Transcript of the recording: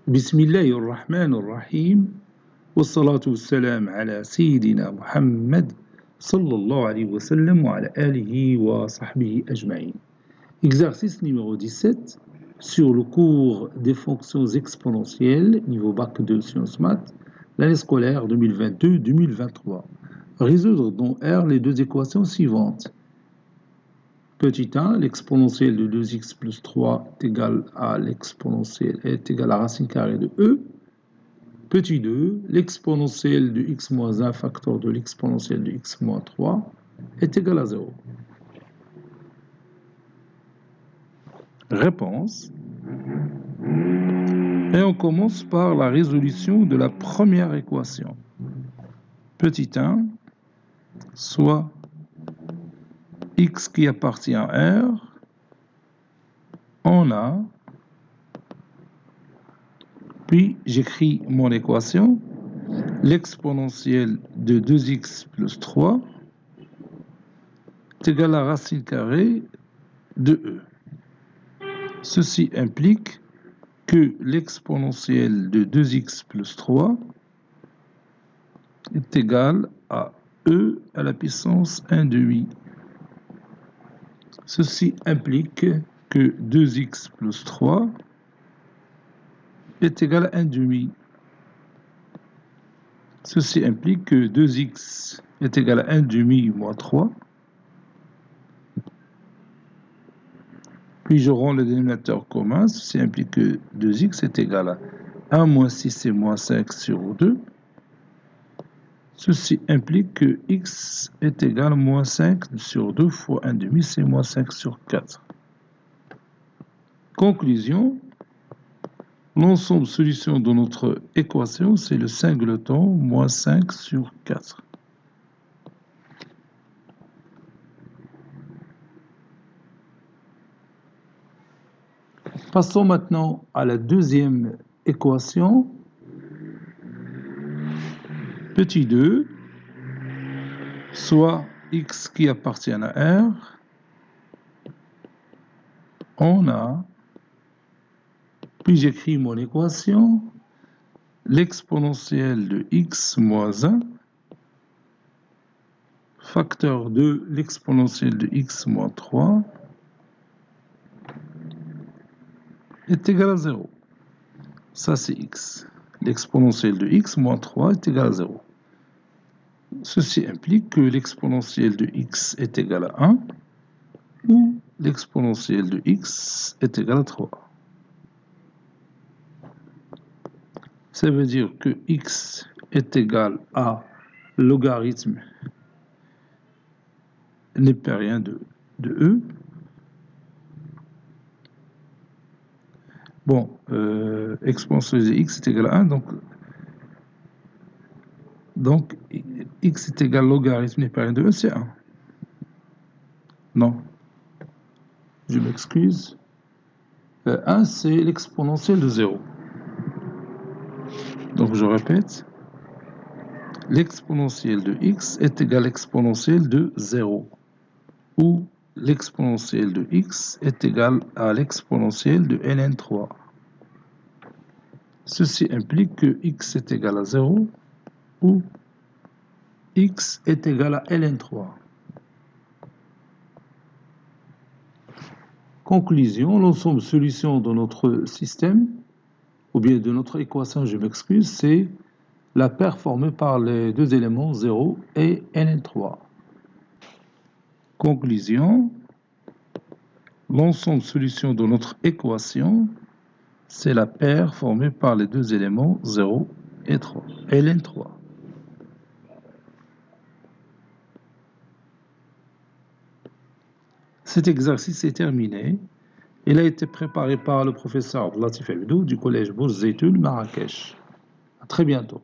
بسم الله الرحمن الرحيم والصلاة والسلام على سيدنا محمد صلى الله عليه وسلم وعلى آله وصحبه أجمعين. Exercice numéro 17 sur le cours des fonctions exponentielles, niveau bac de sciences maths, l'année scolaire 2022-2023. Résoudre dans R les deux équations suivantes. Petit 1, l'exponentielle de 2x plus 3 est égal à l'exponentielle est égal à racine carrée de e. Petit 2, l'exponentielle de x moins 1 facteur de l'exponentielle de x moins 3 est égal à 0. Réponse. Et on commence par la résolution de la première équation. Petit 1, soit x qui appartient à R, on a, puis j'écris mon équation, l'exponentielle de 2x plus 3 est égal à racine carrée de e. Ceci implique que l'exponentielle de 2x plus 3 est égal à e à la puissance 1 demi. Ceci implique que 2x plus 3 est égal à 1 demi. Ceci implique que 2x est égal à 1 demi moins 3. Puis je rends le dénominateur commun. Ceci implique que 2x est égal à 1 moins 6 et moins 5 sur 2. Ceci implique que x est égal à moins 5 sur 2 fois 1 demi, c'est moins 5 sur 4. Conclusion. L'ensemble solution de notre équation, c'est le singleton moins 5 sur 4. Passons maintenant à la deuxième équation. Petit 2, soit x qui appartient à R, on a, puis j'écris mon équation, l'exponentielle de x moins 1, facteur de l'exponentielle de x moins 3, est égal à 0. Ça, c'est x. L'exponentielle de x moins 3 est égal à 0. Ceci implique que l'exponentielle de x est égal à 1 ou l'exponentielle de x est égal à 3. Ça veut dire que x est égal à logarithme népérien de e. Bon, exponentielle de x est égal à 1, donc x est égal à logarithme népérien de e, c'est 1. Non, je m'excuse. 1, c'est l'exponentielle de 0. Donc je répète, l'exponentielle de x est égal à l'exponentielle de 0, ou l'exponentielle de x est égal à l'exponentielle de ln3. Ceci implique que x est égal à 0, ou x est égal à ln3. Conclusion, l'ensemble solution de notre système, ou bien de notre équation, je m'excuse, c'est la paire formée par les deux éléments 0 et ln3. Conclusion, l'ensemble solution de notre équation, c'est la paire formée par les deux éléments 0 et 3, ln3. Cet exercice est terminé. Il a été préparé par le professeur Latif Abdou du collège Bourz Zeytoun, Marrakech. À très bientôt.